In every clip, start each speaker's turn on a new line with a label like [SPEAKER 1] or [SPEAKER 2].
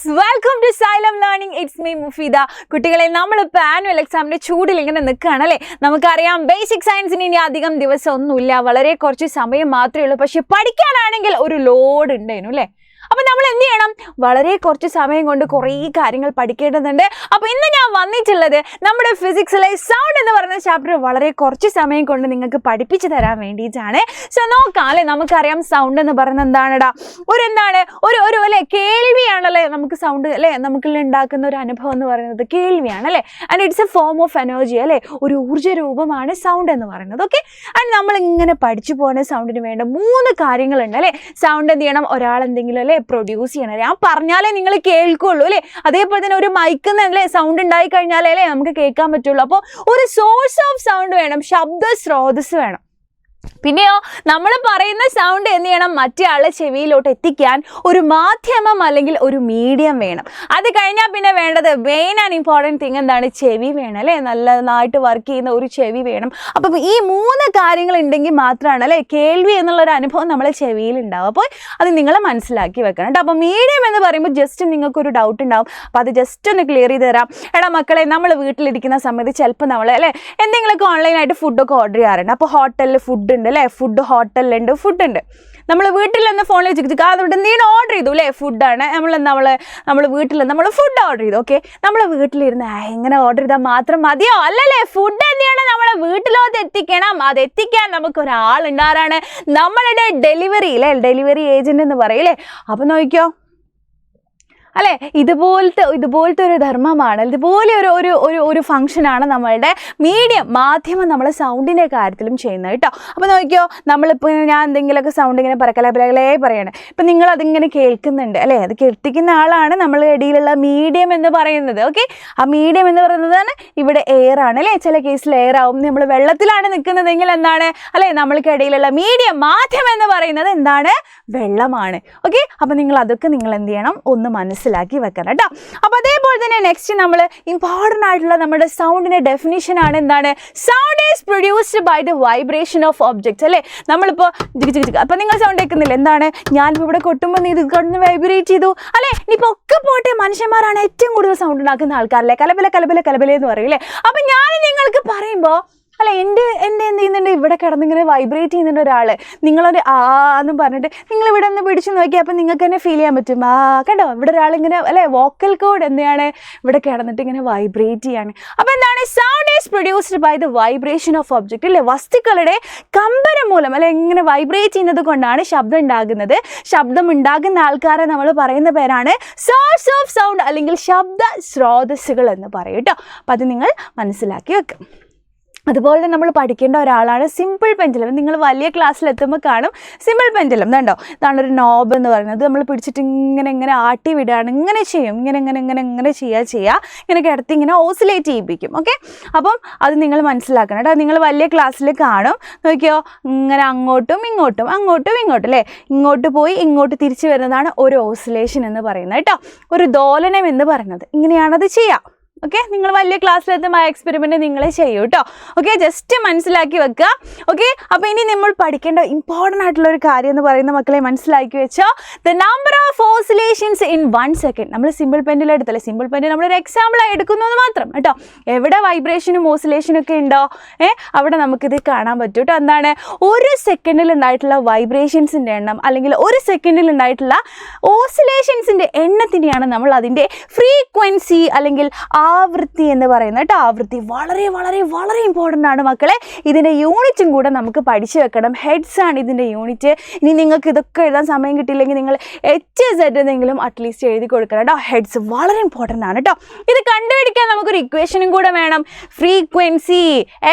[SPEAKER 1] Welcome to Xylem learning. It's me Mufeeda. കുട്ടികളെ, നമ്മളിപ്പോൾ annual എക്സാമിൻ്റെ ചൂടിൽ ഇങ്ങനെ നിൽക്കുകയാണല്ലേ. നമുക്കറിയാം ബേസിക് സയൻസിന് ഇനി അധികം ദിവസം ഒന്നുമില്ല, വളരെ കുറച്ച് സമയം മാത്രമേ ഉള്ളൂ. പക്ഷെ പഠിക്കാനാണെങ്കിൽ ഒരു ലോഡ് ഉണ്ടായിരുന്നു അല്ലേ. അപ്പം നമ്മൾ എന്ത് ചെയ്യണം? വളരെ കുറച്ച് സമയം കൊണ്ട് കുറേ കാര്യങ്ങൾ പഠിക്കേണ്ടതുണ്ട്. അപ്പോൾ ഇന്ന് ഞാൻ വന്നിട്ടുള്ളത് നമ്മുടെ ഫിസിക്സിലെ സൗണ്ട് എന്ന് പറയുന്ന ചാപ്റ്റർ വളരെ കുറച്ച് സമയം കൊണ്ട് നിങ്ങൾക്ക് പഠിപ്പിച്ചു തരാൻ വേണ്ടിയിട്ടാണ്. സോ നോക്കാം അല്ലേ. നമുക്കറിയാം സൗണ്ട് എന്ന് പറയുന്നത് എന്താണെടാ, ഒരു അല്ലേ കേൾവിയാണല്ലേ. നമുക്ക് സൗണ്ട് അല്ലേ നമുക്കുള്ള ഉണ്ടാക്കുന്ന ഒരു അനുഭവം എന്ന് പറയുന്നത് കേൾവിയാണ് അല്ലേ. And it's A form of energy അല്ലേ, ഒരു ഊർജ്ജ രൂപമാണ് സൗണ്ട് എന്ന് പറയുന്നത്. ഓക്കെ, ആൻഡ് നമ്മളിങ്ങനെ പഠിച്ചു പോകുന്ന സൗണ്ടിന് വേണ്ട 3 കാര്യങ്ങളുണ്ട് അല്ലേ. സൗണ്ട് എന്ത് ചെയ്യണം? ഒരാൾ എന്തെങ്കിലും അല്ലേ പ്രൊഡ്യൂസ് ചെയ്യണം. ഞാൻ പറഞ്ഞാലേ നിങ്ങൾ കേൾക്കുള്ളൂ അല്ലേ. അതേപോലെ തന്നെ ഒരു മൈക്കിൽ നിന്ന് അല്ലേ സൗണ്ട് ഉണ്ടായി കഴിഞ്ഞാലേ അല്ലേ നമുക്ക് കേൾക്കാൻ പറ്റുള്ളൂ. അപ്പോൾ ഒരു സോഴ്സ് ഓഫ് സൗണ്ട് വേണം, ശബ്ദ സ്രോതസ് വേണം. പിന്നെയോ നമ്മൾ പറയുന്ന സൗണ്ട് എന്ത് ചെയ്യണം? മറ്റേ ആളെ ചെവിയിലോട്ട് എത്തിക്കാൻ ഒരു മാധ്യമം അല്ലെങ്കിൽ ഒരു മീഡിയം വേണം. അത് കഴിഞ്ഞാൽ പിന്നെ വേണ്ടത് മെയിൻ ആൻഡ് ഇമ്പോർട്ടൻറ്റ് തിങ് എന്താണ്? ചെവി വേണം അല്ലേ. നന്നായിട്ട് വർക്ക് ചെയ്യുന്ന ഒരു ചെവി വേണം. അപ്പം ഈ 3 കാര്യങ്ങൾ ഉണ്ടെങ്കിൽ മാത്രമാണ് അല്ലേ കേൾവി എന്നുള്ളൊരു അനുഭവം നമ്മളെ ചെവിയിൽ ഉണ്ടാവും. അപ്പോൾ അത് നിങ്ങൾ മനസ്സിലാക്കി വെക്കണം കേട്ടോ. അപ്പോൾ മീഡിയം എന്ന് പറയുമ്പോൾ ജസ്റ്റ് നിങ്ങൾക്കൊരു ഡൗട്ട് ഉണ്ടാവും. അപ്പോൾ അത് ജസ്റ്റ് ഒന്ന് ക്ലിയർ ചെയ്ത് തരാം. എടാ മക്കളെ, നമ്മൾ വീട്ടിലിരിക്കുന്ന സമയത്ത് ചിലപ്പോൾ നമ്മൾ അല്ലേ എന്തെങ്കിലുമൊക്കെ ഓൺലൈനായിട്ട് ഫുഡൊക്കെ ഓർഡർ ചെയ്യാറുണ്ട്. അപ്പോൾ ഹോട്ടലിൽ ഫുഡ് ഉണ്ട് അല്ലേ, ഫുഡ് ഹോട്ടലിലുണ്ട്, ഫുഡുണ്ട്. നമ്മൾ വീട്ടിൽ നിന്ന് ഫോണിൽ ചിക്കിച്ചിക്ക് അതുകൊണ്ട് എന്തെങ്കിലും ഓർഡർ ചെയ്തു അല്ലേ, ഫുഡാണ്. നമ്മൾ വീട്ടിൽ നമ്മൾ ഫുഡ് ഓർഡർ ചെയ്തു. ഓക്കെ, നമ്മൾ വീട്ടിലിരുന്ന് എങ്ങനെ ഓർഡർ ചെയ്താൽ മാത്രം മതിയോ? അല്ലല്ലേ, ഫുഡ് എന്ത് ചെയ്യണം? നമ്മളെ വീട്ടിലോട്ട് എത്തിക്കണം. അത് എത്തിക്കാൻ നമുക്കൊരാളുണ്ട്. ആരാണ്? നമ്മളുടെ ഡെലിവറി അല്ലേ, ഡെലിവറി ഏജന്റ് എന്ന് പറയില്ലേ. അപ്പം നോക്കിയോ അല്ലേ, ഇതുപോലത്തെ ഒരു ധർമ്മമാണ്, ഇതുപോലെ ഒരു ഫംഗ്ഷനാണ് നമ്മളുടെ മീഡിയം മാധ്യമം നമ്മളെ സൗണ്ടിൻ്റെ കാര്യത്തിലും ചെയ്യുന്നത് കേട്ടോ. അപ്പോൾ നോക്കിയോ, നമ്മളിപ്പോൾ ഞാൻ എന്തെങ്കിലുമൊക്കെ സൗണ്ട് ഇങ്ങനെ പറക്കലേ പറയണേ, ഇപ്പം നിങ്ങളതിങ്ങനെ കേൾക്കുന്നുണ്ട് അല്ലേ. അത് കേൾപ്പിക്കുന്ന ആളാണ് നമ്മളുടെ ഇടയിലുള്ള മീഡിയം എന്ന് പറയുന്നത്. ഓക്കെ, ആ മീഡിയം എന്ന് പറയുന്നതാണ് ഇവിടെ എയർ ആണ് അല്ലേ. ചില കേസിൽ എയർ ആവും. നമ്മൾ വെള്ളത്തിലാണ് നിൽക്കുന്നതെങ്കിൽ എന്താണ് അല്ലേ, നമ്മൾക്കിടയിലുള്ള മീഡിയം മാധ്യമം എന്ന് പറയുന്നത് എന്താണ്? വെള്ളമാണ്. ഓക്കെ, അപ്പോൾ നിങ്ങൾ എന്ത് ചെയ്യണം? ഒന്ന് മനസ്സിലാക്കി വെക്കണം കേട്ടോ. അപ്പോൾ അതേപോലെ തന്നെ നെക്സ്റ്റ് നമ്മൾ ഇമ്പോർട്ടൻ്റ് ആയിട്ടുള്ള നമ്മുടെ സൗണ്ടിൻ്റെ ഡെഫിനിഷൻ ആണ് എന്താണ്? Sound is produced by the vibration of objects അല്ലേ. നമ്മളിപ്പോൾ അപ്പോൾ നിങ്ങൾ സൗണ്ട് കേൾക്കുന്നില്ല, എന്താണ്? ഞാനിപ്പോൾ ഇവിടെ കൊട്ടുമ്പോൾ നീ ഇത് കടന്ന് വൈബ്രേറ്റ് ചെയ്തു അല്ലേ. ഇനിയിപ്പോൾ ഒക്കെ പോട്ടെ, മനുഷ്യന്മാരാണ് ഏറ്റവും കൂടുതൽ സൗണ്ട് ഉണ്ടാക്കുന്ന ആൾക്കാരല്ലേ, കലബല എന്ന് പറയൂലേ. അപ്പം ഞാൻ നിങ്ങൾക്ക് പറയുമ്പോൾ അല്ല എൻ്റെ എന്ത് ചെയ്യുന്നുണ്ട്? ഇവിടെ കിടന്നിങ്ങനെ വൈബ്രേറ്റ് ചെയ്യുന്നുണ്ട് ഒരാൾ. നിങ്ങളൊരു എന്നും പറഞ്ഞിട്ട് നിങ്ങളിവിടെ ഒന്ന് പിടിച്ച് നോക്കി, അപ്പം നിങ്ങൾക്ക് തന്നെ ഫീൽ ചെയ്യാൻ പറ്റും. കണ്ടോ, ഇവിടെ ഒരാളിങ്ങനെ അല്ലേ വോക്കൽ കോഡ് എന്താണ് ഇവിടെ കിടന്നിട്ട് ഇങ്ങനെ വൈബ്രേറ്റ് ചെയ്യാണ്. അപ്പോൾ എന്താണ്? Sound is produced by the vibration of object അല്ലേ. വസ്തുക്കളുടെ കമ്പനം മൂലം അല്ലെ ഇങ്ങനെ വൈബ്രേറ്റ് ചെയ്യുന്നത് കൊണ്ടാണ് ശബ്ദം ഉണ്ടാകുന്നത്. ശബ്ദം ഉണ്ടാകുന്ന ആൾക്കാരെ നമ്മൾ പറയുന്ന പേരാണ് സോഴ്സ് ഓഫ് സൗണ്ട് അല്ലെങ്കിൽ ശബ്ദ സ്രോതസ്സുകൾ എന്ന് പറയും കേട്ടോ. അപ്പം അത് നിങ്ങൾ മനസ്സിലാക്കി വെക്കും. അതുപോലെ തന്നെ നമ്മൾ പഠിക്കേണ്ട ഒരാളാണ് സിമ്പിൾ പെൻഡുലം. നിങ്ങൾ വലിയ ക്ലാസ്സിലെത്തുമ്പോൾ കാണും സിമ്പിൾ പെൻഡുലം. കണ്ടോ, ഇതാണ് ഒരു നോബ് എന്ന് പറയുന്നത്. നമ്മൾ പിടിച്ചിട്ട് ഇങ്ങനെ ആട്ടി വിടുകയാണ്. ഇങ്ങനെ ചെയ്യും, ഇങ്ങനെ ചെയ്യുക ഇങ്ങനെ കിടത്തി ഇങ്ങനെ ഓസിലേറ്റ് ചെയ്യിപ്പിക്കും. ഓക്കെ, അപ്പം അത് നിങ്ങൾ മനസ്സിലാക്കണം കേട്ടോ. നിങ്ങൾ വലിയ ക്ലാസ്സിൽ കാണും. നോക്കിയോ, ഇങ്ങനെ അങ്ങോട്ടും ഇങ്ങോട്ടും അല്ലേ, ഇങ്ങോട്ട് പോയി ഇങ്ങോട്ട് തിരിച്ചു വരുന്നതാണ് ഒരു ഓസിലേഷൻ എന്ന് പറയുന്നത് കേട്ടോ. ഒരു ദോലനം എന്ന് പറയുന്നത് ഇങ്ങനെയാണത് ചെയ്യുക. ഓക്കെ, നിങ്ങൾ വലിയ ക്ലാസ്സിലെത്തുമ്പോൾ ആ എക്സ്പെരിമെൻറ്റ് നിങ്ങൾ ചെയ്യൂ കേട്ടോ. ഓക്കെ, ജസ്റ്റ് മനസ്സിലാക്കി വെക്കുക. ഓക്കെ, അപ്പോൾ ഇനി നമ്മൾ പഠിക്കേണ്ട ഇമ്പോർട്ടൻ്റ് ആയിട്ടുള്ള ഒരു കാര്യം എന്ന് പറയുന്ന മക്കളെ മനസ്സിലാക്കി വെച്ചോ. The number of oscillations in 1 second. നമ്മൾ സിമ്പിൾ പെൻഡിൽ എടുത്തല്ലേ, സിമ്പിൾ പെൻഡിൽ നമ്മളൊരു എക്സാമ്പിളായി എടുക്കുന്നത് മാത്രം കേട്ടോ. എവിടെ വൈബ്രേഷനും ഓസിലേഷനും ഒക്കെ ഉണ്ടോ അവിടെ നമുക്കിത് കാണാൻ പറ്റും കേട്ടോ. എന്താണ്? 1 സെക്കൻഡിൽ ഉണ്ടായിട്ടുള്ള വൈബ്രേഷൻസിൻ്റെ എണ്ണം അല്ലെങ്കിൽ 1 സെക്കൻഡിൽ ഉണ്ടായിട്ടുള്ള ഓസിലേഷൻസിൻ്റെ എണ്ണത്തിനെയാണ് നമ്മൾ അതിൻ്റെ ഫ്രീക്വൻസി അല്ലെങ്കിൽ ആവൃത്തി എന്ന് പറയുന്നത് കേട്ടോ. ആവൃത്തി വളരെ വളരെ വളരെ ഇമ്പോർട്ടൻ്റ് ആണ് മക്കളെ. ഇതിൻ്റെ യൂണിറ്റും കൂടെ നമുക്ക് പഠിച്ചു വെക്കണം. ഹെഡ്സ് ആണ് ഇതിൻ്റെ യൂണിറ്റ്. ഇനി നിങ്ങൾക്ക് ഇതൊക്കെ എഴുതാൻ സമയം കിട്ടിയില്ലെങ്കിൽ നിങ്ങൾ HZ എന്നെങ്കിലും അറ്റ്ലീസ്റ്റ് എഴുതി കൊടുക്കണം കേട്ടോ. ഹെഡ്സ് വളരെ ഇമ്പോർട്ടൻ്റ് ആണ് കേട്ടോ. ഇത് കണ്ടുപിടിക്കാൻ നമുക്കൊരു ഇക്വേഷനും കൂടെ വേണം. ഫ്രീക്വൻസി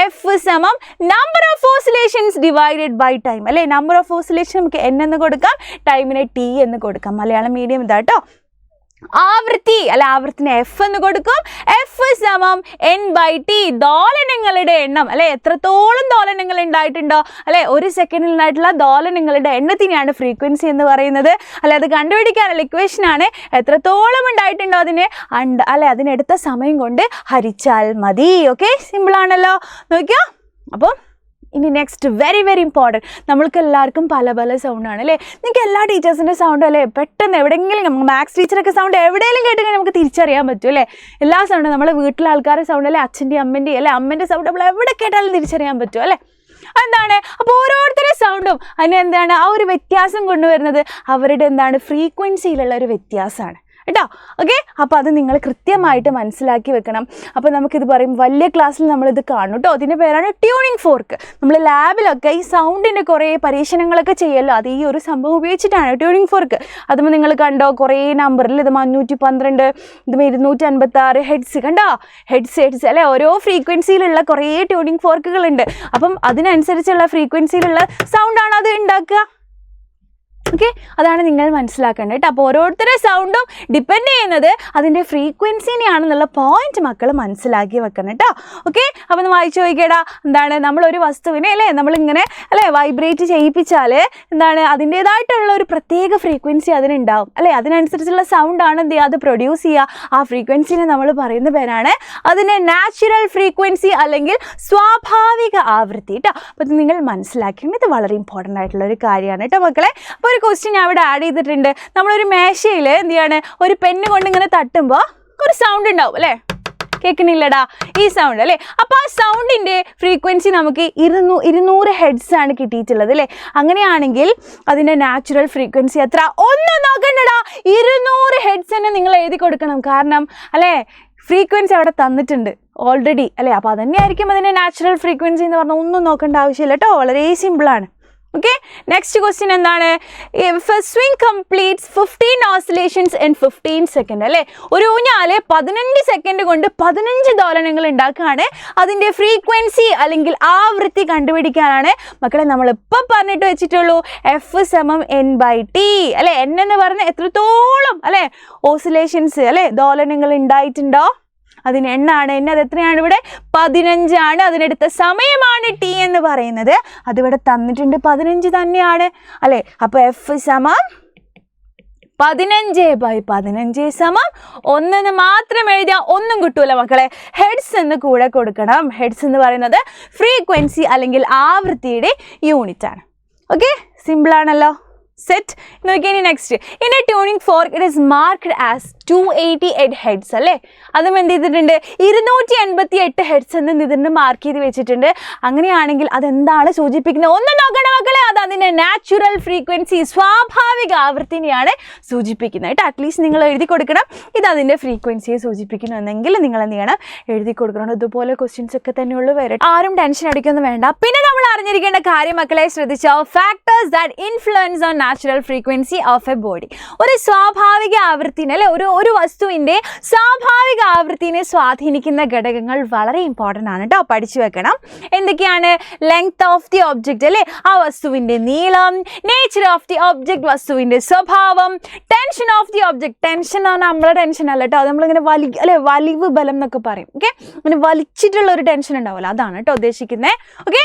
[SPEAKER 1] F സമം number of oscillations divided by time അല്ലേ. നമ്പർ ഓഫ് ഓസിലേഷൻ നമുക്ക് N എന്ന് കൊടുക്കാം, ടൈമിനെ T എന്ന് കൊടുക്കാം. മലയാളം മീഡിയം ഇതാ കേട്ടോ. ആവൃത്തി അല്ല, ആവൃത്തിനെ F എന്ന് കൊടുക്കും. F സമം N/T, ദോലനങ്ങളുടെ എണ്ണം അല്ലെ. എത്രത്തോളം ദോലനങ്ങൾ ഉണ്ടായിട്ടുണ്ടോ അല്ലെ, 1 സെക്കൻഡിൽ ഉണ്ടായിട്ടുള്ള ദോലനങ്ങളുടെ എണ്ണത്തിനെയാണ് ഫ്രീക്വൻസി എന്ന് പറയുന്നത് അല്ലെ. അത് കണ്ടുപിടിക്കാനുള്ള ഇക്വേഷൻ ആണ്. എത്രത്തോളം ഉണ്ടായിട്ടുണ്ടോ അതിനെ അല്ലെ അതിനെടുത്ത സമയം കൊണ്ട് ഹരിച്ചാൽ മതി. ഓക്കെ, സിമ്പിൾ ആണല്ലോ. നോക്കിയോ, അപ്പോൾ ഇനി നെക്സ്റ്റ് വെരി വെരി ഇമ്പോർട്ടൻറ്റ്, നമ്മൾക്ക് എല്ലാവർക്കും പല പല സൗണ്ടാണ് അല്ലേ. നിങ്ങൾക്ക് എല്ലാ ടീച്ചേഴ്സിൻ്റെ സൗണ്ടും അല്ലേ പെട്ടെന്ന് എവിടെയെങ്കിലും നമുക്ക് മാത്സ് ടീച്ചറൊക്കെ സൗണ്ട് എവിടെയെങ്കിലും കേട്ടെങ്കിൽ നമുക്ക് തിരിച്ചറിയാൻ പറ്റും അല്ലേ. എല്ലാ സൗണ്ടും നമ്മളെ വീട്ടിലെ ആൾക്കാരുടെ സൗണ്ട് അല്ലേ, അച്ഛൻ്റെയും അമ്മൻ്റെയും അല്ലേ, അമ്മേൻ്റെ സൗണ്ട് നമ്മൾ എവിടെ കേട്ടാലും തിരിച്ചറിയാൻ പറ്റും അല്ലേ. എന്താണ് അപ്പോൾ ഓരോരുത്തരുടെ സൗണ്ടും അതിന് എന്താണ് ആ ഒരു വ്യത്യാസം കൊണ്ടുവരുന്നത് അവരുടെ എന്താണ് ഫ്രീക്വൻസിയിലുള്ള ഒരു വ്യത്യാസമാണ് കേട്ടോ. ഓക്കെ, അപ്പോൾ അത് നിങ്ങൾ കൃത്യമായിട്ട് മനസ്സിലാക്കി വെക്കണം. അപ്പോൾ നമുക്കിത് പറയും വലിയ ക്ലാസ്സിൽ നമ്മളിത് കാണും കേട്ടോ. അതിൻ്റെ പേരാണ് ട്യൂണിങ് ഫോർക്ക്. നമ്മൾ ലാബിലൊക്കെ ഈ സൗണ്ടിൻ്റെ കുറേ പരീക്ഷണങ്ങളൊക്കെ ചെയ്യല്ലോ, അത് ഈ ഒരു സംഭവം ഉപയോഗിച്ചിട്ടാണ് ട്യൂണിങ് ഫോർക്ക്. അതുമ്പോൾ നിങ്ങൾ കണ്ടോ കുറേ നമ്പറിൽ ഇത് 312, ഇത് 256 ഹെഡ്സ് കണ്ടോ, ഹെഡ്സ് അല്ലേ. ഓരോ ഫ്രീക്വൻസിയിലുള്ള കുറേ ട്യൂണിങ് ഫോർക്കുകളുണ്ട്. അപ്പം അതിനനുസരിച്ചുള്ള ഫ്രീക്വൻസിയിലുള്ള സൗണ്ടാണ് അത് ഉണ്ടാക്കുക. ഓക്കെ, അതാണ് നിങ്ങൾ മനസ്സിലാക്കേണ്ടത് കേട്ടോ. അപ്പോൾ ഓരോരുത്തരുടെ സൗണ്ടും ഡിപ്പെൻഡ് ചെയ്യുന്നത് അതിൻ്റെ ഫ്രീക്വൻസിനെയാണെന്നുള്ള പോയിന്റ് മക്കൾ മനസ്സിലാക്കി വെക്കണം കേട്ടോ. ഓക്കെ, അപ്പോൾ ഒന്ന് വായിച്ചു നോക്കിയേടാ. എന്താണ് നമ്മളൊരു വസ്തുവിനെ അല്ലേ നമ്മളിങ്ങനെ അല്ലേ വൈബ്രേറ്റ് ചെയ്യിപ്പിച്ചാൽ എന്താണ് അതിൻ്റേതായിട്ടുള്ള ഒരു പ്രത്യേക ഫ്രീക്വൻസി അതിനുണ്ടാവും അല്ലേ. അതിനനുസരിച്ചുള്ള സൗണ്ടാണ് എന്ത് ചെയ്യുക അത് പ്രൊഡ്യൂസ് ചെയ്യുക. ആ ഫ്രീക്വൻസിനെ നമ്മൾ പറയുന്ന പേരാണ് അതിൻ്റെ നാച്ചുറൽ ഫ്രീക്വൻസി അല്ലെങ്കിൽ സ്വാഭാവിക ആവൃത്തി കേട്ടോ. അപ്പോൾ ഇത് നിങ്ങൾ മനസ്സിലാക്കേണ്ടത് ഇത് വളരെ ഇമ്പോർട്ടൻ്റ് ആയിട്ടുള്ള ഒരു കാര്യമാണ് കേട്ടോ മക്കളെ. അപ്പോൾ ഒരു ക്വസ്റ്റ്യൻ ഞാൻ അവിടെ ആഡ് ചെയ്തിട്ടുണ്ട്. നമ്മളൊരു മേശയിൽ എന്ത് ചെയ്യാണ് ഒരു പെണ്ണ് കൊണ്ട് ഇങ്ങനെ തട്ടുമ്പോൾ ഒരു സൗണ്ട് ഉണ്ടാവും അല്ലേ, കേൾക്കണില്ലടാ ഈ സൗണ്ട് അല്ലേ. അപ്പോൾ ആ സൗണ്ടിൻ്റെ ഫ്രീക്വൻസി നമുക്ക് 200 ഹെഡ്സ് ആണ് കിട്ടിയിട്ടുള്ളത് അല്ലേ. അങ്ങനെയാണെങ്കിൽ അതിൻ്റെ നാച്ചുറൽ ഫ്രീക്വൻസി എത്ര ഒന്നും നോക്കണ്ടടാ 200 ഹെഡ്സ് തന്നെ നിങ്ങൾ എഴുതി കൊടുക്കണം. കാരണം അല്ലേ ഫ്രീക്വൻസി അവിടെ തന്നിട്ടുണ്ട് ഓൾറെഡി അല്ലേ. അപ്പോൾ അതന്നെയായിരിക്കും അതിൻ്റെ നാച്ചുറൽ ഫ്രീക്വൻസി എന്ന് പറഞ്ഞാൽ ഒന്നും നോക്കേണ്ട ആവശ്യമില്ല കേട്ടോ, വളരെ സിമ്പിളാണ്. ഓക്കെ, നെക്സ്റ്റ് ക്വസ്റ്റ്യൻ എന്താണ്, swing completes 15 oscillations in 15 second അല്ലേ. ഒരു ഊഞ്ഞാല് 15 സെക്കൻഡ് കൊണ്ട് 15 ദോലനങ്ങൾ ഉണ്ടാക്കുകയാണ്. അതിൻ്റെ ഫ്രീക്വൻസി അല്ലെങ്കിൽ ആവൃത്തി കണ്ടുപിടിക്കാനാണ് മക്കളെ നമ്മളിപ്പോൾ പറഞ്ഞിട്ട് വെച്ചിട്ടുള്ളൂ. F = N/T അല്ലേ. N എന്ന് പറഞ്ഞാൽ എത്രത്തോളം അല്ലേ ഓസിലേഷൻസ് അല്ലേ ദോലനങ്ങൾ ഉണ്ടായിട്ടുണ്ടോ അതിന് എണ്ണാണ്. അത് എത്രയാണ് ഇവിടെ 15 ആണ്. അതിനെടുത്ത സമയമാണ് T എന്ന് പറയുന്നത്. അതിവിടെ തന്നിട്ടുണ്ട് 15 തന്നെയാണ് അല്ലേ. അപ്പോൾ F = 15/15 1 എന്ന് മാത്രം എഴുതിയാൽ ഒന്നും കിട്ടൂല മക്കളെ. ഹെഡ്സ് എന്ന് കൂടെ കൊടുക്കണം. ഹെഡ്സ് എന്ന് പറയുന്നത് ഫ്രീക്വൻസി അല്ലെങ്കിൽ ആവൃത്തിയുടെ യൂണിറ്റ് ആണ്. ഓക്കെ, സിമ്പിൾ ആണല്ലോ. സെറ്റ് നോക്കിയാൽ next in a tuning fork it is marked as 288 hertz അല്ലേ. അതും എന്ത് ചെയ്തിട്ടുണ്ട് 288 ഹെഡ്സ് എന്ന് ഇതിന് മാർക്ക് ചെയ്ത് വെച്ചിട്ടുണ്ട്. അങ്ങനെയാണെങ്കിൽ അതെന്താണ് സൂചിപ്പിക്കുന്നത് ഒന്നും നോക്കണ്ട മക്കളെ, അത് അതിൻ്റെ നാച്ചുറൽ ഫ്രീക്വൻസി സ്വാഭാവിക ആവൃത്തിനെയാണ് സൂചിപ്പിക്കുന്നത് കേട്ടോ. അറ്റ്ലീസ്റ്റ് നിങ്ങൾ എഴുതി കൊടുക്കണം ഇത് അതിൻ്റെ ഫ്രീക്വൻസിയെ സൂചിപ്പിക്കുന്നു എന്നെങ്കിൽ നിങ്ങൾ എന്ത് ചെയ്യണം എഴുതി കൊടുക്കണം. ഇതുപോലെ ക്വസ്റ്റ്യൻസ് ഒക്കെ തന്നെയുള്ളൂ വരും. ആരും ടെൻഷൻ അടിക്കൊന്നും വേണ്ട. പിന്നെ നമ്മൾ അറിഞ്ഞിരിക്കേണ്ട കാര്യം മക്കളെ ശ്രദ്ധിച്ചോ, factors that influence on natural frequency of A body. ഒരു സ്വാഭാവിക ആവൃത്തിനെ അല്ലെ ഒരു വസ്തുവിൻ്റെ സ്വാഭാവിക ആവൃത്തിനെ സ്വാധീനിക്കുന്ന ഘടകങ്ങൾ വളരെ ഇമ്പോർട്ടൻ്റ് ആണ് കേട്ടോ, പഠിച്ചു വെക്കണം. എന്തൊക്കെയാണ്? ലെങ്ത് ഓഫ് ദി ഒബ്ജക്റ്റ് അല്ലേ, ആ വസ്തുവിൻ്റെ നീളം, നേച്ചർ ഓഫ് ദി ഒബ്ജക്റ്റ് വസ്തുവിൻ്റെ സ്വഭാവം, tension of the object. Tension എന്ന് പറഞ്ഞാൽ നമ്മളെ ടെൻഷൻ അല്ല കേട്ടോ, നമ്മളിങ്ങനെ വലിവ് ബലം എന്നൊക്കെ പറയും. ഓക്കെ, അങ്ങനെ വലിച്ചിട്ടുള്ള ഒരു ടെൻഷൻ ഉണ്ടാവുമല്ലോ, അതാണ് കേട്ടോ ഉദ്ദേശിക്കുന്നത്. ഓക്കെ,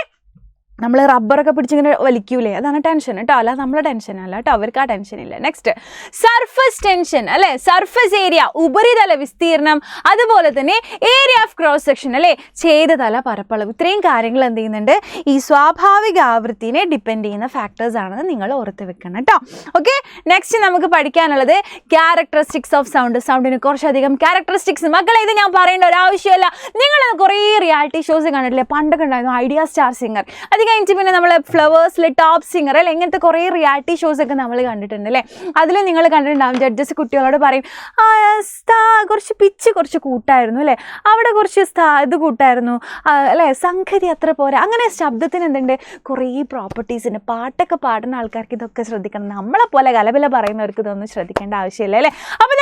[SPEAKER 1] നമ്മൾ റബ്ബറൊക്കെ പിടിച്ചിങ്ങനെ വലിക്കൂലേ, അതാണ് ടെൻഷൻ കേട്ടോ, അല്ല നമ്മളെ ടെൻഷൻ അല്ല കേട്ടോ, അവർക്ക് ആ ടെൻഷൻ ഇല്ല. നെക്സ്റ്റ് സർഫസ് ടെൻഷൻ അല്ലേ, സർഫസ് ഏരിയ ഉപരിതല വിസ്തീർണം, അതുപോലെ തന്നെ ഏരിയ ഓഫ് ക്രോസ് സെക്ഷൻ അല്ലേ, ഛേദതല പരപ്പളവ്. ഇത്രയും കാര്യങ്ങൾ എന്ത് ചെയ്യുന്നുണ്ട് ഈ സ്വാഭാവിക ആവൃത്തിനെ ഡിപ്പെൻഡ് ചെയ്യുന്ന ഫാക്ടേഴ്സ് ആണെന്ന് നിങ്ങൾ ഓർത്ത് വെക്കണം കേട്ടോ. ഓക്കെ, നെക്സ്റ്റ് നമുക്ക് പഠിക്കാനുള്ളത് ക്യാരക്ടറിസ്റ്റിക്സ് ഓഫ് സൗണ്ട്. സൗണ്ടിന് കുറച്ചധികം ക്യാരക്ടറിസ്റ്റിക്സ്. മക്കളെ ഇത് ഞാൻ പറയേണ്ട ഒരു ആവശ്യമില്ല, നിങ്ങൾ കുറേ റിയാലിറ്റി ഷോസ് കണ്ടിട്ടില്ലേ, പണ്ടൊക്കെ ഉണ്ടായിരുന്നു ഐഡിയ സ്റ്റാർ സിംഗർ, അത് കഴിഞ്ഞിട്ട് പിന്നെ നമ്മൾ ഫ്ലവേഴ്സിലെ ടോപ്പ് സിംഗർ അല്ലേ, ഇങ്ങനത്തെ കുറേ റിയാലിറ്റി ഷോസ് ഒക്കെ നമ്മൾ കണ്ടിട്ടുണ്ട് അല്ലേ. അതിൽ നിങ്ങൾ കണ്ടിട്ടുണ്ടാവും ജഡ്ജസ് കുട്ടികളോട് പറയും കുറച്ച് പിച്ച് കുറച്ച് കൂട്ടായിരുന്നു അല്ലേ, അവിടെ കുറച്ച് ഇത് കൂട്ടായിരുന്നു അല്ലേ, സംഗതി അത്ര പോരാ, അങ്ങനെ ശബ്ദത്തിന് എന്തുണ്ട് കുറേ പ്രോപ്പർട്ടീസ് ഉണ്ട്. പാട്ടൊക്കെ പാടുന്ന ആൾക്കാർക്ക് ഇതൊക്കെ ശ്രദ്ധിക്കണം, നമ്മളെപ്പോലെ കലപില പറയുന്നവർക്ക് ഇതൊന്നും ശ്രദ്ധിക്കേണ്ട ആവശ്യമില്ല അല്ലേ. അപ്പോൾ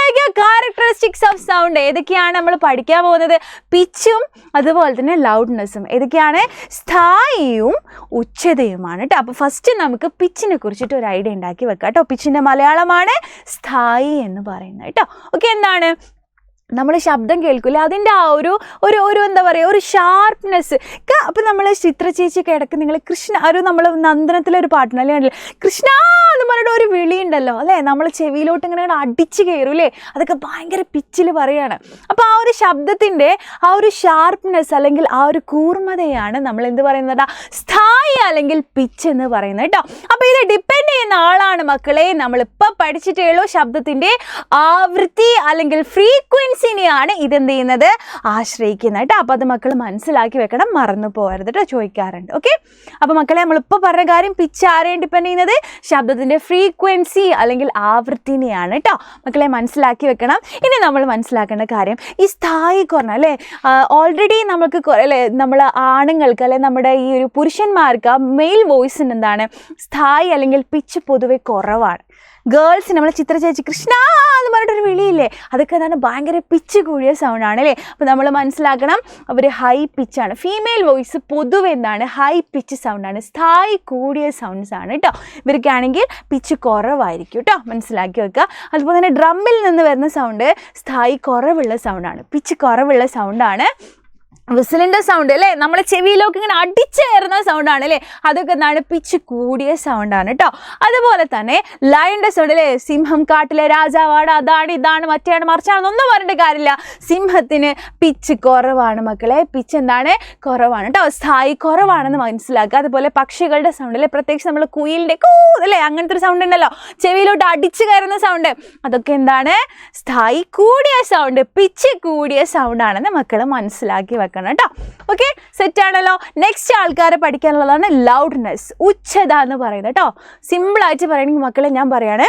[SPEAKER 1] ക്യാരക്ടറിസ്റ്റിക്സ് ഓഫ് സൗണ്ട് ഏതൊക്കെയാണ് നമ്മൾ പഠിക്കാൻ പോകുന്നത്? പിച്ചും അതുപോലെ തന്നെ ലൗഡ്നെസ്സും. ഏതൊക്കെയാണ്? സ്ഥായിയും ഉച്ചതയുമാണ് കേട്ടോ. അപ്പോൾ ഫസ്റ്റ് നമുക്ക് പിച്ചിനെ കുറിച്ചിട്ട് ഒരു ഐഡിയ ഉണ്ടാക്കി വെക്കാം കേട്ടോ. പിച്ചിൻ്റെ മലയാളമാണ് സ്ഥായി എന്ന് പറയുന്നത് കേട്ടോ. ഓക്കെ, എന്താണ് നമ്മൾ ശബ്ദം കേൾക്കില്ല, അതിൻ്റെ ആ ഒരു എന്താ പറയുക, ഒരു ഷാർപ്നെസ്. അപ്പം നമ്മൾ ചിത്ര ചേച്ചിയൊക്കെ ഇടയ്ക്ക് നിങ്ങൾ കൃഷ്ണ നമ്മൾ നന്ദനത്തിലൊരു പാട്ടുണ്ട് അല്ലേ, കൃഷ്ണ എന്ന് പറഞ്ഞിട്ട് ഒരു വിളിയുണ്ടല്ലോ അല്ലേ, നമ്മൾ ചെവിയിലോട്ട് ഇങ്ങനെ അടിച്ച് കയറും അല്ലേ, അതൊക്കെ ഭയങ്കര പിച്ചിൽ പറയുകയാണ്. അപ്പോൾ ആ ഒരു ശബ്ദത്തിൻ്റെ ആ ഒരു ഷാർപ്നെസ് അല്ലെങ്കിൽ ആ ഒരു കൂർമ്മതയാണ് നമ്മൾ എന്ത് പറയുന്നത്, സ്ഥായി അല്ലെങ്കിൽ പിച്ച് എന്ന് പറയുന്നത് കേട്ടോ. അപ്പോൾ ഇത് ഡിപ്പെൻഡ് ചെയ്യുന്ന ആളാണ് മക്കളെ, നമ്മളിപ്പോൾ പഠിച്ചിട്ടേ ഉള്ളൂ. ശബ്ദത്തിൻ്റെ ആവൃത്തി അല്ലെങ്കിൽ ഫ്രീക്വൻസിനെയാണ് ഇതെന്ത് ചെയ്യുന്നത്, ആശ്രയിക്കുന്നത് കേട്ടോ. അപ്പോൾ അത് മക്കൾ മനസ്സിലാക്കി വെക്കണം, മറന്നു പോകരുത് കേട്ടോ, ചോദിക്കാറുണ്ട്. ഓക്കെ, അപ്പോൾ മക്കളെ നമ്മളിപ്പോൾ പറഞ്ഞ കാര്യം പിച്ച് ആരെയും ഡിപ്പെൻഡ് ചെയ്യുന്നത്, ശബ്ദത്തിൻ്റെ ഫ്രീക്വൻസി അല്ലെങ്കിൽ ആവൃത്തിനെയാണ് കേട്ടോ. മക്കളെ മനസ്സിലാക്കി വെക്കണം. ഇനി നമ്മൾ മനസ്സിലാക്കേണ്ട കാര്യം ഈ സ്ഥായി കുറഞ്ഞ അല്ലേ, ഓൾറെഡി നമുക്ക് അല്ലേ നമ്മൾ ആണുങ്ങൾക്ക് അല്ലെ നമ്മുടെ ഈ ഒരു പുരുഷന്മാർക്ക് മെയിൽ വോയിസിന് എന്താണ് സ്ഥായി അല്ലെങ്കിൽ പിച്ച് പൊതുവെ കുറവാണ്. ഗേൾസിന് നമ്മൾ ചിത്ര ചേച്ചി കൃഷ്ണ എന്ന് പറഞ്ഞിട്ടൊരു വിളിയില്ലേ, അതൊക്കെ എന്താണ് ഭയങ്കര പിച്ച് കൂടിയ സൗണ്ടാണ് അല്ലേ. അപ്പോൾ നമ്മൾ മനസ്സിലാക്കണം അവർ ഹൈ പിച്ചാണ്. ഫീമെയിൽ വോയിസ് പൊതുവെ എന്താണ് ഹൈ പിച്ച് സൗണ്ടാണ്, സ്ഥായി കൂടിയ സൗണ്ട്സ് ആണ് കേട്ടോ. ഇവർക്കാണെങ്കിൽ പിച്ച് കുറവായിരിക്കും കേട്ടോ, മനസ്സിലാക്കി വെക്കുക. അതുപോലെ തന്നെ ഡ്രമ്മിൽ നിന്ന് വരുന്ന സൗണ്ട് സ്ഥായി കുറവുള്ള സൗണ്ടാണ്, പിച്ച് കുറവുള്ള സൗണ്ടാണ്. വിസിലിൻ്റെ സൗണ്ട് അല്ലേ, നമ്മളെ ചെവിയിലൊക്കെ ഇങ്ങനെ അടിച്ചേറുന്ന സൗണ്ടാണ് അല്ലേ, അതൊക്കെ എന്താണ് പിച്ച് കൂടിയ സൗണ്ടാണ് കേട്ടോ. അതുപോലെ തന്നെ ലയണിൻ്റെ സൗണ്ട് അല്ലേ, സിംഹം കാട്ടിലെ രാജാവാണ്, അതാണ് ഇതാണ് മറ്റേയാണ് മറിച്ചാണെന്നൊന്നും പറഞ്ഞിട്ട് കാര്യമില്ല. സിംഹത്തിന് പിച്ച് കുറവാണ് മക്കളെ, പിച്ച് എന്താണ് കുറവാണ് കേട്ടോ, സ്ഥായി കുറവാണെന്ന് മനസ്സിലാക്കുക. അതുപോലെ പക്ഷികളുടെ സൗണ്ട് അല്ലേ, പ്രത്യേകിച്ച് നമ്മൾ കുയിലിൻ്റെ അല്ലേ അങ്ങനത്തെ ഒരു സൗണ്ട് ഉണ്ടല്ലോ, ചെവിയിലോട്ട് അടിച്ചു കയറുന്ന സൗണ്ട്, അതൊക്കെ എന്താണ് സ്ഥായി കൂടിയ സൗണ്ട്, പിച്ച് കൂടിയ സൗണ്ടാണെന്ന് മക്കൾ മനസ്സിലാക്കി വെക്കണം കേട്ടോ. ഓക്കെ, സെറ്റ് ആണല്ലോ. നെക്സ്റ്റ് ആൾക്കാരെ പഠിക്കാനുള്ളതാണ് ലൗഡ്നെസ്, ഉച്ചത എന്ന് പറയുന്നത് കേട്ടോ. സിമ്പിളായിട്ട് പറയണമെങ്കിൽ മക്കളെ ഞാൻ പറയാണ്,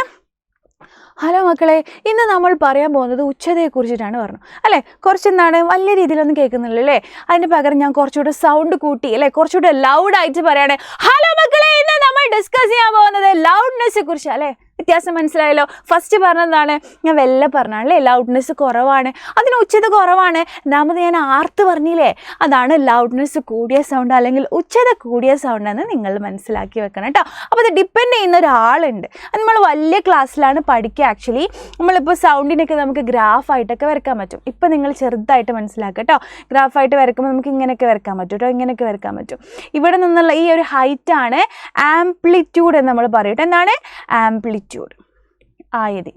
[SPEAKER 1] ഹലോ മക്കളെ, ഇന്ന് നമ്മൾ പറയാൻ പോകുന്നത് ഉച്ചതയെക്കുറിച്ചിട്ടാണ് പറഞ്ഞു അല്ലേ. കുറച്ചെന്താണ് വലിയ രീതിയിലൊന്നും കേൾക്കുന്നില്ല അല്ലേ, അതിന് പകരം ഞാൻ കുറച്ചുകൂടെ സൗണ്ട് കൂട്ടി അല്ലേ, കുറച്ചുകൂടെ ലൗഡായിട്ട് പറയാണ്. ഹലോ മക്കളെ, ഇന്ന് നമ്മൾ ഡിസ്കസ് ചെയ്യാൻ പോകുന്നത് ലൗഡ്നെസ്സിനെ കുറിച്ച് അല്ലേ. വ്യത്യാസം മനസ്സിലായല്ലോ. ഫസ്റ്റ് പറഞ്ഞതാണ് ഞാൻ വെല്ല പറഞ്ഞാണല്ലേ, ലൗഡ്നെസ് കുറവാണ്, അതിന് ഉച്ചത കുറവാണ്. രണ്ടാമത് ഞാൻ ആർത്ത് പറഞ്ഞില്ലേ, അതാണ് ലൗഡ്നെസ് കൂടിയ സൗണ്ട് അല്ലെങ്കിൽ ഉച്ചത കൂടിയ സൗണ്ട് എന്ന് നിങ്ങൾ മനസ്സിലാക്കി വെക്കണം കേട്ടോ. അപ്പോൾ അത് ഡിപ്പെൻഡ് ചെയ്യുന്ന ഒരാളുണ്ട്, അത് നമ്മൾ വലിയ ക്ലാസ്സിലാണ് പഠിക്കുക. ആക്ച്വലി നമ്മളിപ്പോൾ സൗണ്ടിനൊക്കെ നമുക്ക് ഗ്രാഫായിട്ടൊക്കെ വരയ്ക്കാൻ പറ്റും. ഇപ്പം നിങ്ങൾ ചെറുതായിട്ട് മനസ്സിലാക്കുക കേട്ടോ, ഗ്രാഫായിട്ട് വരയ്ക്കുമ്പോൾ നമുക്ക് ഇങ്ങനെയൊക്കെ വരയ്ക്കാൻ പറ്റും കേട്ടോ, ഇങ്ങനെയൊക്കെ വരയ്ക്കാൻ പറ്റും. ഇവിടെ നിന്നുള്ള ഈ ഒരു ഹൈറ്റാണ് ആംപ്ലിറ്റ്യൂഡ് എന്ന് നമ്മൾ പറയും. എന്താണ് ആംപ്ലിറ്റ്യൂഡ്, ആയതി.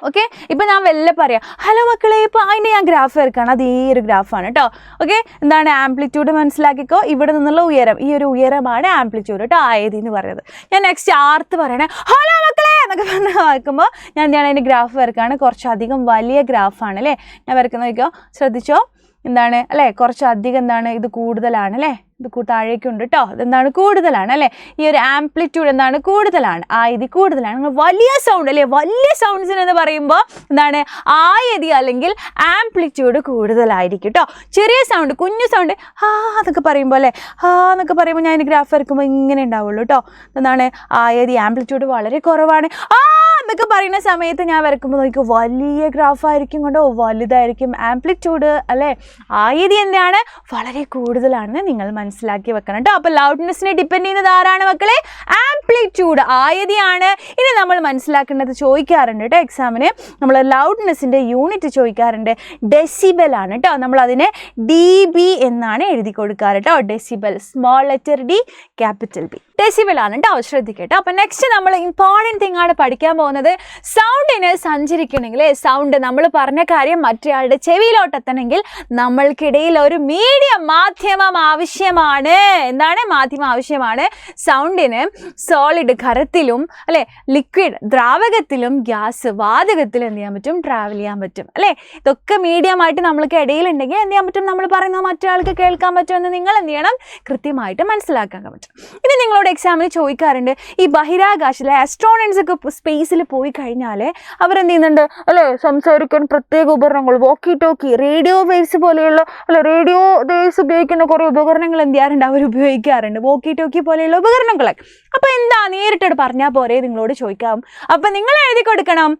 [SPEAKER 1] ഓക്കെ, ഇപ്പം ഞാൻ വെല്ല പറയാം, ഹലോ മക്കളെ, ഇപ്പോൾ അതിൻ്റെ ഞാൻ ഗ്രാഫ് വരയ്ക്കുകയാണ്, അത് ഈ ഒരു ഗ്രാഫാണ് കേട്ടോ. ഓക്കെ, എന്താണ് ആംപ്ലിറ്റ്യൂഡ് മനസ്സിലാക്കിക്കോ, ഇവിടെ നിന്നുള്ള ഉയരം, ഈ ഒരു ഉയരമാണ് ആംപ്ലിറ്റ്യൂഡ് കേട്ടോ, ആയതി എന്ന് പറയുന്നത്. ഞാൻ നെക്സ്റ്റ് ആർത്ത് പറയണേ, ഹലോ മക്കളെ എന്നൊക്കെ പറഞ്ഞ് വായിക്കുമ്പോൾ ഞാൻ അതിൻ്റെ ഗ്രാഫ് വരയ്ക്കുകയാണ്, കുറച്ചധികം വലിയ ഗ്രാഫാണ് അല്ലേ ഞാൻ വരയ്ക്കുന്ന. നോക്കിയോ, ശ്രദ്ധിച്ചോ, എന്താണ് അല്ലേ, കുറച്ചധികം എന്താണ് ഇത് കൂടുതലാണ് അല്ലേ, ഇത് താഴേക്കുണ്ട് കേട്ടോ, ഇതെന്താണ് കൂടുതലാണ് അല്ലേ, ഈ ഒരു ആംപ്ലിറ്റ്യൂഡ് എന്താണ് കൂടുതലാണ്, ആയതി കൂടുതലാണ്. വലിയ സൗണ്ട് അല്ലേ, വലിയ സൗണ്ട്സിന് എന്ന് പറയുമ്പോൾ എന്താണ് ആയതി അല്ലെങ്കിൽ ആംപ്ലിറ്റ്യൂഡ് കൂടുതലായിരിക്കും കേട്ടോ. ചെറിയ സൗണ്ട്, കുഞ്ഞു സൗണ്ട് ഹാ എന്നൊക്കെ പറയുമ്പോൾ അല്ലേ, ഹാ എന്നൊക്കെ പറയുമ്പോൾ ഞാൻ ഗ്രാഫ് വരയ്ക്കുമ്പോൾ ഇങ്ങനെ ഉണ്ടാവുള്ളൂ കേട്ടോ. എന്താണ് ആയതി ആംപ്ലിറ്റ്യൂഡ് വളരെ കുറവാണ്. എന്നൊക്കെ പറയുന്ന സമയത്ത് ഞാൻ വരയ്ക്കുമ്പോൾ നോക്കിയോ വലിയ ഗ്രാഫായിരിക്കും കൊണ്ടോ, വലുതായിരിക്കും ആംപ്ലിറ്റ്യൂഡ് അല്ലേ. ആയതി എന്താണ് വളരെ കൂടുതലാണെന്ന് നിങ്ങൾ മനസ്സിലാക്കി വെക്കണം കേട്ടോ. അപ്പോൾ ലൗഡ്നെസ്സിനെ ഡിപ്പെൻഡ് ചെയ്യുന്നത് ആരാണ് മക്കളെ, ആംപ്ലിറ്റ്യൂഡ്, ആയതിയാണ്. ഇനി നമ്മൾ മനസ്സിലാക്കേണ്ടത് ചോദിക്കാറുണ്ട് കേട്ടോ എക്സാമിന്, നമ്മൾ ലൗഡ്നെസ്സിൻ്റെ യൂണിറ്റ് ചോദിക്കാറുണ്ട്, ഡെസിബൽ ആണ് കേട്ടോ. നമ്മൾ അതിനെ DB എന്നാണ് എഴുതി കൊടുക്കാറ് കേട്ടോ, decibel, small letter D, capital B, decibel ആണ് കേട്ടോ, ശ്രദ്ധിക്കട്ടോ. അപ്പം നെക്സ്റ്റ് നമ്മൾ ഇമ്പോർട്ടൻറ്റ് തിങ് ആണ് പഠിക്കാൻ പോകുന്നത്. സൗണ്ടിന് സഞ്ചരിക്കണമെങ്കിൽ, സൗണ്ട് നമ്മൾ പറഞ്ഞ കാര്യം മറ്റേയാളുടെ ചെവിയിലോട്ടെത്തണമെങ്കിൽ നമ്മൾക്കിടയിൽ ഒരു മീഡിയം, മാധ്യമം ആവശ്യമാണ്. എന്താണ് മാധ്യമം ആവശ്യമാണ്? സൗണ്ടിന് സോളിഡ് ഖരത്തിലും അല്ലേ, ലിക്വിഡ് ദ്രാവകത്തിലും, ഗ്യാസ് വാതകത്തിലും എന്ത് ചെയ്യാൻ പറ്റും, ട്രാവൽ ചെയ്യാൻ പറ്റും അല്ലേ. ഇതൊക്കെ മീഡിയമായിട്ട് നമ്മൾക്ക് ഇടയിലുണ്ടെങ്കിൽ എന്ത് ചെയ്യാൻ പറ്റും, നമ്മൾ പറയുന്നത് മറ്റൊരാൾക്ക് കേൾക്കാൻ പറ്റുമെന്ന് നിങ്ങൾ എന്ത് ചെയ്യണം, കൃത്യമായിട്ട് മനസ്സിലാക്കാൻ പറ്റും. ഇനി നിങ്ങളോട് എക്സാമിന് ചോദിക്കാറുണ്ട്, ഈ ബഹിരാകാശത്തിലെ ആസ്ട്രോണറ്റ്സ് ഒക്കെ സ്പേസിൽ പോയി കഴിഞ്ഞാൽ അവരെന്ത് ചെയ്യുന്നുണ്ട് അല്ലേ, സംസാരിക്കാൻ പ്രത്യേക ഉപകരണങ്ങൾ, വോക്കി ടോക്കി, റേഡിയോ വേവ്സ് പോലെയുള്ള അല്ലെ, റേഡിയോ വേവ്സ് ഉപയോഗിക്കുന്ന കുറേ ഉപകരണങ്ങൾ എന്ത് ചെയ്യാറുണ്ട്, അവർ ഉപയോഗിക്കാറുണ്ട്, വോക്കി ടോക്കി പോലെയുള്ള ഉപകരണങ്ങൾ. അപ്പോൾ എന്താ നേരിട്ട് പറഞ്ഞാൽ പോരെ, നിങ്ങളോട് ചോദിക്കാം. അപ്പം നിങ്ങൾ എഴുതി കൊടുക്കണം,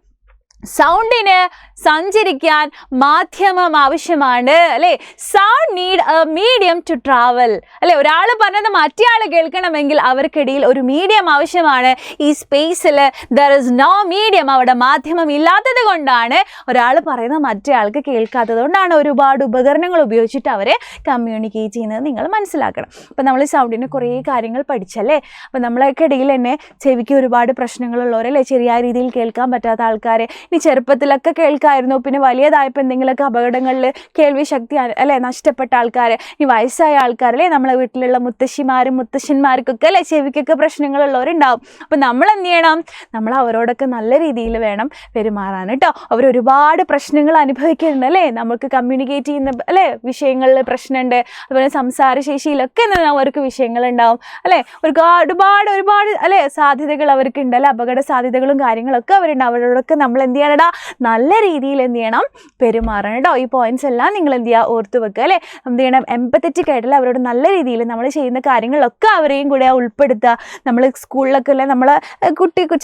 [SPEAKER 1] സൗണ്ടിന് സഞ്ചരിക്കാൻ മാധ്യമം ആവശ്യമാണ് അല്ലേ? Sound need a medium to travel അല്ലേ? ഒരാൾ പറഞ്ഞത് മറ്റേ ആൾ കേൾക്കണമെങ്കിൽ അവർക്കിടയിൽ ഒരു മീഡിയം ആവശ്യമാണ്. ഈ സ്പേസിൽ ദർ ഇസ് നോ മീഡിയം, അവിടെ മാധ്യമം ഇല്ലാത്തത് കൊണ്ടാണ് ഒരാൾ പറയുന്നത് മറ്റേ ആൾക്ക് കേൾക്കാത്തത് കൊണ്ടാണ് ഒരുപാട് ഉപകരണങ്ങൾ ഉപയോഗിച്ചിട്ട് അവരെ കമ്മ്യൂണിക്കേറ്റ് ചെയ്യുന്നത് നിങ്ങൾ മനസ്സിലാക്കണം. അപ്പം നമ്മൾ സൗണ്ടിന് കുറേ കാര്യങ്ങൾ പഠിച്ചല്ലേ? അപ്പം നമ്മളൊക്കെ തന്നെ ചെവിക്ക് ഒരുപാട് പ്രശ്നങ്ങളുള്ളവരല്ലേ, ശരിയായ രീതിയിൽ കേൾക്കാൻ പറ്റാത്ത ആൾക്കാരെ, ഇനി ചെറുപ്പത്തിലൊക്കെ കേൾക്കായിരുന്നു, പിന്നെ വലിയതായപ്പോൾ എന്തെങ്കിലുമൊക്കെ അപകടങ്ങളിൽ കേൾവി ശക്തി അല്ലേ നഷ്ടപ്പെട്ട ആൾക്കാർ, ഇനി വയസ്സായ ആൾക്കാരല്ലേ, നമ്മളെ വീട്ടിലുള്ള മുത്തശ്ശിമാരും മുത്തശ്ശന്മാർക്കൊക്കെ അല്ലേ ചെവിക്കൊക്കെ പ്രശ്നങ്ങളുള്ളവരുണ്ടാവും. അപ്പം നമ്മൾ എന്ത് ചെയ്യണം? നമ്മൾ അവരോടൊക്കെ നല്ല രീതിയിൽ വേണം പെരുമാറാൻ കേട്ടോ. അവരൊരുപാട് പ്രശ്നങ്ങൾ അനുഭവിക്കുന്നുണ്ട് അല്ലേ? നമുക്ക് കമ്മ്യൂണിക്കേറ്റ് ചെയ്യുന്ന അല്ലേ വിഷയങ്ങളിൽ പ്രശ്നമുണ്ട്, അതുപോലെ സംസാരശേഷിയിലൊക്കെ അവർക്ക് വിഷയങ്ങളുണ്ടാവും അല്ലേ? ഒരുപാട് അല്ലേ സാധ്യതകൾ അവർക്കുണ്ട് അല്ലേ? അപകട സാധ്യതകളും കാര്യങ്ങളൊക്കെ അവരുണ്ട്. അവരോടൊക്കെ നമ്മൾ എന്ത് ചെയ്യണടാ? നല്ല രീതിയിൽ എന്ത് ചെയ്യണം? പെരുമാറണം കേട്ടോ. ഈ പോയിന്റ്സ് എല്ലാം നിങ്ങൾ എന്ത് ചെയ്യുക? ഓർത്ത് വെക്കുക അല്ലേ? എന്ത് ചെയ്യണം? എംപത്തറ്റിക് ആയിട്ടുള്ള അവരോട് നല്ല രീതിയിൽ നമ്മൾ ചെയ്യുന്ന കാര്യങ്ങളിലൊക്കെ അവരെയും കൂടെ ഉൾപ്പെടുത്തുക. നമ്മൾ സ്കൂളിലൊക്കെ അല്ലേ നമ്മൾ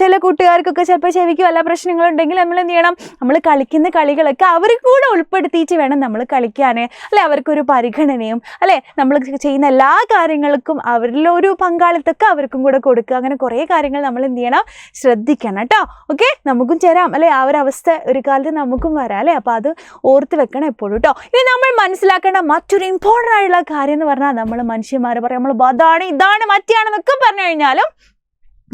[SPEAKER 1] ചില കൂട്ടുകാർക്കൊക്കെ ചിലപ്പോൾ ചെവിക്ക് വല്ല പ്രശ്നങ്ങളുണ്ടെങ്കിൽ നമ്മൾ എന്ത് ചെയ്യണം? നമ്മൾ കളിക്കുന്ന കളികളൊക്കെ അവർ കൂടെ ഉൾപ്പെടുത്തിയിട്ട് വേണം നമ്മൾ കളിക്കാൻ അല്ലേ? അവർക്കൊരു പരിഗണനയും അല്ലേ നമ്മൾ ചെയ്യുന്ന എല്ലാ കാര്യങ്ങൾക്കും അവരിലൊരു പങ്കാളിത്തമൊക്കെ അവർക്കും കൂടെ കൊടുക്കുക. അങ്ങനെ കുറേ കാര്യങ്ങൾ നമ്മൾ എന്ത് ചെയ്യണം? ശ്രദ്ധിക്കണം കേട്ടോ. ഓക്കെ, നമുക്കും ചേരാം അല്ലേ? ആ ഒരു അവസ്ഥ ഒരു കാലത്ത് നമുക്കും വരാം അല്ലേ? അപ്പോൾ അത് ഓർത്ത് വെക്കണം എപ്പോഴും കേട്ടോ. ഇനി നമ്മൾ മനസ്സിലാക്കേണ്ട മറ്റൊരു ഇമ്പോർട്ടൻ്റ് ആയിട്ടുള്ള കാര്യം എന്ന് പറഞ്ഞാൽ, നമ്മൾ മനുഷ്യന്മാർ പറയും നമ്മൾ അതാണ് ഇതാണ് മറ്റാണെന്നൊക്കെ പറഞ്ഞു കഴിഞ്ഞാലും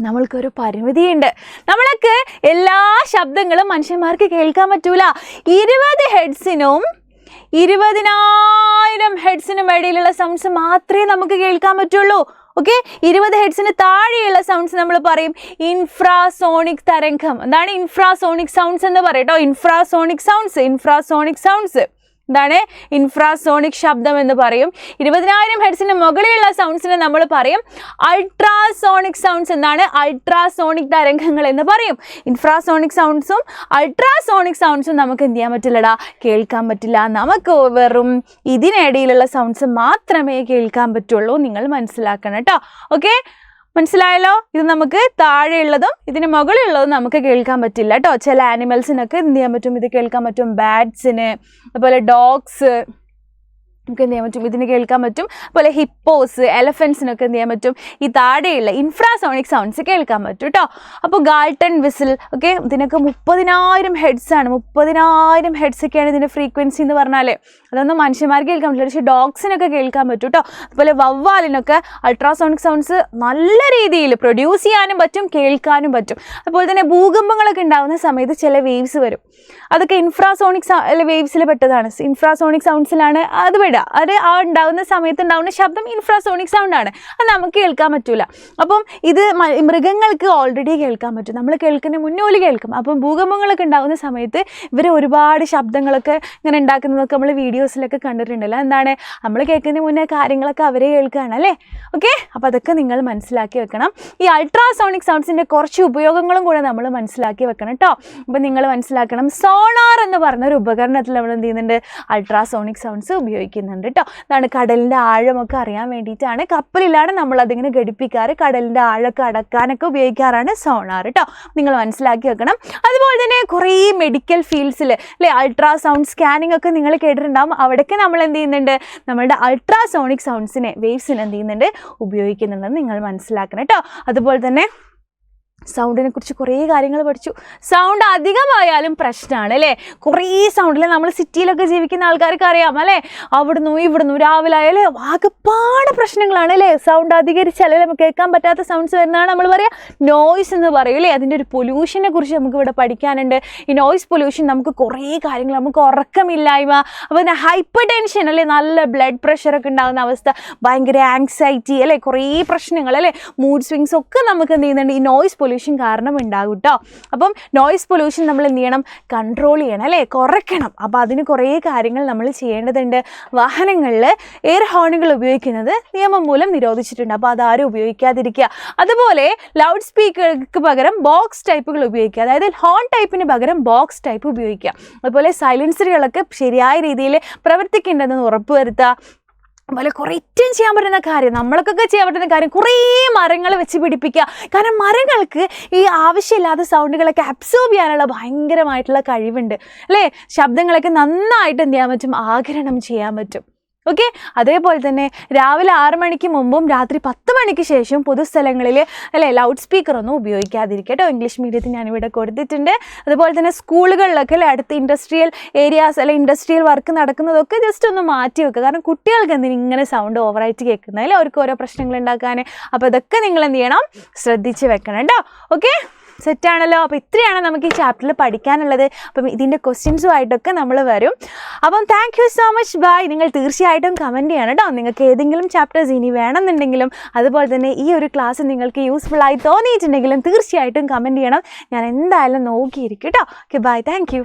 [SPEAKER 1] നമ്മൾക്കൊരു പരിമിതിയുണ്ട്. നമ്മൾക്ക് എല്ലാ ശബ്ദങ്ങളും മനുഷ്യന്മാർക്ക് കേൾക്കാൻ പറ്റൂല. 20 ഹെഡ്സിനും 20,000 ഹെഡ്സിനും ഇടയിലുള്ള സൗണ്ട്സ് മാത്രമേ നമുക്ക് കേൾക്കാൻ പറ്റുള്ളൂ. ഓക്കെ, 20 ഹെഡ്സിന് താഴെയുള്ള സൗണ്ട്സ് നമ്മൾ പറയും ഇൻഫ്രാസോണിക് തരംഗം. എന്താണ് ഇൻഫ്രാസോണിക് സൗണ്ട്സ് എന്ന് പറയട്ടോ? ഇൻഫ്രാസോണിക് സൗണ്ട്സ് എന്താണ്? ഇൻഫ്രാസോണിക് ശബ്ദം എന്ന് പറയും. 20,000 ഹെഡ്സിന് മുകളിലുള്ള സൗണ്ട്സിനെ നമ്മൾ പറയും അൾട്രാസോണിക് സൗണ്ട്സ്. എന്താണ്? അൾട്രാസോണിക് തരംഗങ്ങൾ എന്ന് പറയും. ഇൻഫ്രാസോണിക് സൗണ്ട്സും അൾട്രാസോണിക് സൗണ്ട്സും നമുക്ക് എന്ത് ചെയ്യാൻ പറ്റില്ലടാ? കേൾക്കാൻ പറ്റില്ല. നമുക്ക് വെറും ഇതിനിടയിലുള്ള സൗണ്ട്സ് മാത്രമേ കേൾക്കാൻ പറ്റുള്ളൂ. നിങ്ങൾ മനസ്സിലാക്കണം കേട്ടോ. ഓക്കെ, മനസ്സിലായല്ലോ? ഇത് നമുക്ക് താഴെയുള്ളതും ഇതിന് മുകളിലുള്ളതും നമുക്ക് കേൾക്കാൻ പറ്റില്ല കേട്ടോ. ചില ആനിമൽസിനൊക്കെ എന്ത് ചെയ്യാൻ പറ്റും? ഇത് കേൾക്കാൻ പറ്റും. ബാറ്റ്സിന്, അതുപോലെ ഡോഗ്സ് നമുക്ക് എന്ത് ചെയ്യാൻ പറ്റും? ഇതിന് കേൾക്കാൻ പറ്റും. അതുപോലെ ഹിപ്പോസ്, എലഫൻസിനൊക്കെ എന്ത് ചെയ്യാൻ പറ്റും? ഈ താഴെയുള്ള ഇൻഫ്രാസോണിക് സൗണ്ട്സ് കേൾക്കാൻ പറ്റും കേട്ടോ. അപ്പോൾ ഗാൾട്ടൺ വിസിൽ ഒക്കെ ഇതിനൊക്കെ 30,000 ഹെഡ്സാണ്. 30,000 ഹെഡ്സൊക്കെയാണ് ഇതിൻ്റെ ഫ്രീക്വൻസി എന്ന് പറഞ്ഞാൽ. അതൊന്നും മനുഷ്യന്മാർക്ക് കേൾക്കാൻ പറ്റില്ല, പക്ഷേ ഡോഗ്സിനൊക്കെ കേൾക്കാൻ പറ്റും കേട്ടോ. അതുപോലെ വവ്വാലിനൊക്കെ അൾട്രാസോണിക് സൗണ്ട്സ് നല്ല രീതിയിൽ പ്രൊഡ്യൂസ് ചെയ്യാനും പറ്റും, കേൾക്കാനും പറ്റും. അതുപോലെ തന്നെ ഭൂകമ്പങ്ങളൊക്കെ ഉണ്ടാകുന്ന സമയത്ത് ചില വേവ്സ് വരും. അതൊക്കെ ഇൻഫ്രാസോണിക് വേവ്സിൽ പെട്ടതാണ്. ഇൻഫ്രാസോണിക് സൗണ്ട്സിലാണ് അത് പെടുക. അത് ആ ഉണ്ടാകുന്ന സമയത്ത് ഉണ്ടാകുന്ന ശബ്ദം ഇൻഫ്രാസോണിക് സൗണ്ടാണ്. അത് നമുക്ക് കേൾക്കാൻ പറ്റില്ല. അപ്പം ഇത് മൃഗങ്ങൾക്ക് ഓൾറെഡി കേൾക്കാൻ പറ്റും. നമ്മൾ കേൾക്കുന്ന മുന്നോല് കേൾക്കും. അപ്പം ഭൂകമ്പങ്ങളൊക്കെ ഉണ്ടാകുന്ന സമയത്ത് ഇവർ ഒരുപാട് ശബ്ദങ്ങളൊക്കെ ഇങ്ങനെ ഉണ്ടാക്കുന്നതൊക്കെ നമ്മൾ വീഡിയോസിലൊക്കെ കണ്ടിട്ടുണ്ടല്ലോ. എന്താണ്? നമ്മൾ കേൾക്കുന്നതിന് മുന്നേ കാര്യങ്ങളൊക്കെ അവരെ കേൾക്കുകയാണ് അല്ലേ? ഓക്കെ, അപ്പോൾ അതൊക്കെ നിങ്ങൾ മനസ്സിലാക്കി വെക്കണം. ഈ അൾട്രാസോണിക് സൗണ്ട്സിൻ്റെ കുറച്ച് ഉപയോഗങ്ങളും കൂടെ നമ്മൾ മനസ്സിലാക്കി വെക്കണം കേട്ടോ. അപ്പം നിങ്ങൾ മനസ്സിലാക്കണം, സോണാർ എന്ന് പറഞ്ഞൊരു ഉപകരണത്തിൽ നമ്മൾ എന്ത് ചെയ്യുന്നുണ്ട്? അൾട്രാസോണിക് സൗണ്ട്സ് ഉപയോഗിക്കുന്നുണ്ട് കേട്ടോ. അതാണ് കടലിൻ്റെ ആഴമൊക്കെ അറിയാൻ വേണ്ടിയിട്ടാണ്. കപ്പലിലാണ് നമ്മളതിങ്ങനെ ഘടിപ്പിക്കാറ്. കടലിൻ്റെ ആഴമൊക്കെ അടക്കാനൊക്കെ ഉപയോഗിക്കാറാണ് സോണാർ കേട്ടോ. നിങ്ങൾ മനസ്സിലാക്കി വെക്കണം. അതുപോലെ തന്നെ കുറേ മെഡിക്കൽ ഫീൽഡ്സിൽ അല്ലേ അൾട്രാസൗണ്ട് സ്കാനിങ് ഒക്കെ നിങ്ങൾ കേട്ടിട്ടുണ്ടാകും. അവിടേക്ക് നമ്മൾ എന്ത് ചെയ്യുന്നുണ്ട്? നമ്മളുടെ അൾട്രാസോണിക് സൗണ്ട്സിനെ വേവ്സിനെ എന്ത് ചെയ്യുന്നുണ്ട്? ഉപയോഗിക്കുന്നുണ്ടെന്ന് നിങ്ങൾ മനസ്സിലാക്കണം കേട്ടോ. അതുപോലെ തന്നെ സൗണ്ടിനെ കുറിച്ച് കുറേ കാര്യങ്ങൾ പഠിച്ചു. സൗണ്ട് അധികമായാലും പ്രശ്നമാണ് അല്ലേ? കുറേ സൗണ്ടിൽ നമ്മൾ സിറ്റിയിലൊക്കെ ജീവിക്കുന്ന ആൾക്കാർക്ക് അറിയാം അല്ലേ? ഇവിടുന്ന് രാവിലെ ആയാലേ ആകെപ്പാട് പ്രശ്നങ്ങളാണ് അല്ലേ? സൗണ്ട് അധികരിച്ചാലേ നമുക്ക് കേൾക്കാൻ പറ്റാത്ത സൗണ്ട്സ് വരുന്നതാണ് നമ്മൾ പറയുക നോയ്സ് എന്ന് പറയും അല്ലേ? അതിൻ്റെ ഒരു പൊല്യൂഷനെ കുറിച്ച് നമുക്ക് ഇവിടെ പഠിക്കാനുണ്ട്. ഈ നോയ്സ് പൊല്യൂഷൻ നമുക്ക് കുറേ കാര്യങ്ങൾ, നമുക്ക് ഉറക്കമില്ലായ്മ, അപ്പോൾ ഹൈപ്പർ ടെൻഷൻ അല്ലേ, നല്ല ബ്ലഡ് പ്രഷറൊക്കെ ഉണ്ടാകുന്ന അവസ്ഥ, ഭയങ്കര ആങ്സൈറ്റി അല്ലേ, കുറേ പ്രശ്നങ്ങൾ അല്ലേ, മൂഡ് സ്വിങ്സ് ഒക്കെ നമുക്ക് എന്ത് ചെയ്യുന്നുണ്ട്? ഈ നോയ്സ് പൊല്യൂഷൻ കാരണം ഉണ്ടാകും കേട്ടോ. അപ്പം നോയ്സ് പൊല്യൂഷൻ നമ്മൾ എന്ത് ചെയ്യണം? കൺട്രോൾ ചെയ്യണം അല്ലേ? കുറയ്ക്കണം. അപ്പോൾ അതിന് കുറേ കാര്യങ്ങൾ നമ്മൾ ചെയ്യേണ്ടതുണ്ട്. വാഹനങ്ങളിൽ എയർ ഹോണുകൾ ഉപയോഗിക്കുന്നത് നിയമം മൂലം നിരോധിച്ചിട്ടുണ്ട്. അപ്പോൾ അതാരും ഉപയോഗിക്കാതിരിക്കുക. അതുപോലെ ലൗഡ് സ്പീക്കർക്ക് പകരം ബോക്സ് ടൈപ്പുകൾ ഉപയോഗിക്കുക. അതായത് ഹോൺ ടൈപ്പിന് പകരം ബോക്സ് ടൈപ്പ് ഉപയോഗിക്കുക. അതുപോലെ സൈലൻസറുകളൊക്കെ ശരിയായ രീതിയിൽ പ്രവർത്തിക്കേണ്ടതെന്ന് ഉറപ്പുവരുത്തുക. അതുപോലെ കുറേ ഏറ്റവും ചെയ്യാൻ പറ്റുന്ന കാര്യം, നമ്മൾക്കൊക്കെ ചെയ്യാൻ പറ്റുന്ന കാര്യം, കുറേ മരങ്ങൾ വെച്ച് പിടിപ്പിക്കുക. കാരണം മരങ്ങൾക്ക് ഈ ആവശ്യമില്ലാത്ത സൗണ്ടുകളൊക്കെ അബ്സോർബ് ചെയ്യാനുള്ള ഭയങ്കരമായിട്ടുള്ള കഴിവുണ്ട് അല്ലേ. ശബ്ദങ്ങളൊക്കെ നന്നായിട്ട് എന്ത് ചെയ്യാൻ പറ്റും, ആഗിരണം ചെയ്യാൻ പറ്റും. ഓക്കെ. അതേപോലെ തന്നെ രാവിലെ 6 മണിക്ക് മുമ്പും രാത്രി 10 മണിക്ക് ശേഷം പൊതുസ്ഥലങ്ങളിൽ അല്ലേ ലൗഡ് സ്പീക്കർ ഒന്നും ഉപയോഗിക്കാതിരിക്കട്ടോ. ഇംഗ്ലീഷ് മീഡിയത്തിൽ ഞാനിവിടെ കൊടുത്തിട്ടുണ്ട്. അതുപോലെ തന്നെ സ്കൂളുകളിലൊക്കെ അല്ലേ അടുത്ത് ഇൻഡസ്ട്രിയൽ ഏരിയാസ് അല്ലെങ്കിൽ ഇൻഡസ്ട്രിയൽ വർക്ക് നടക്കുന്നതൊക്കെ ജസ്റ്റ് ഒന്ന് മാറ്റി വെക്കുക. കാരണം കുട്ടികൾക്ക് എന്തിനും ഇങ്ങനെ സൗണ്ട് ഓവറായിട്ട് കേൾക്കുന്നതിൽ അവർക്ക് ഓരോ പ്രശ്നങ്ങൾ ഉണ്ടാക്കാൻ. അപ്പോൾ ഇതൊക്കെ നിങ്ങൾ എന്ത് ചെയ്യണം, ശ്രദ്ധിച്ച് വെക്കണം കേട്ടോ. ഓക്കെ, സെറ്റാണല്ലോ. അപ്പോൾ ഇത്രയാണ് നമുക്ക് ഈ ചാപ്റ്ററിൽ പഠിക്കാനുള്ളത്. അപ്പം ഇതിൻ്റെ ക്വസ്റ്റ്യൻസുമായിട്ടൊക്കെ നമ്മൾ വരും. അപ്പം thank you so much. Bye. നിങ്ങൾ തീർച്ചയായിട്ടും കമൻറ്റ് ചെയ്യണം കേട്ടോ. നിങ്ങൾക്ക് ഏതെങ്കിലും ചാപ്റ്റേഴ്സ് ഇനി വേണമെന്നുണ്ടെങ്കിലും അതുപോലെ തന്നെ ഈ ഒരു ക്ലാസ് നിങ്ങൾക്ക് യൂസ്ഫുള്ളായി തോന്നിയിട്ടുണ്ടെങ്കിലും തീർച്ചയായിട്ടും കമൻറ്റ് ചെയ്യണം. ഞാൻ എന്തായാലും നോക്കിയിരിക്കും കേട്ടോ. Okay, bye. Thank U.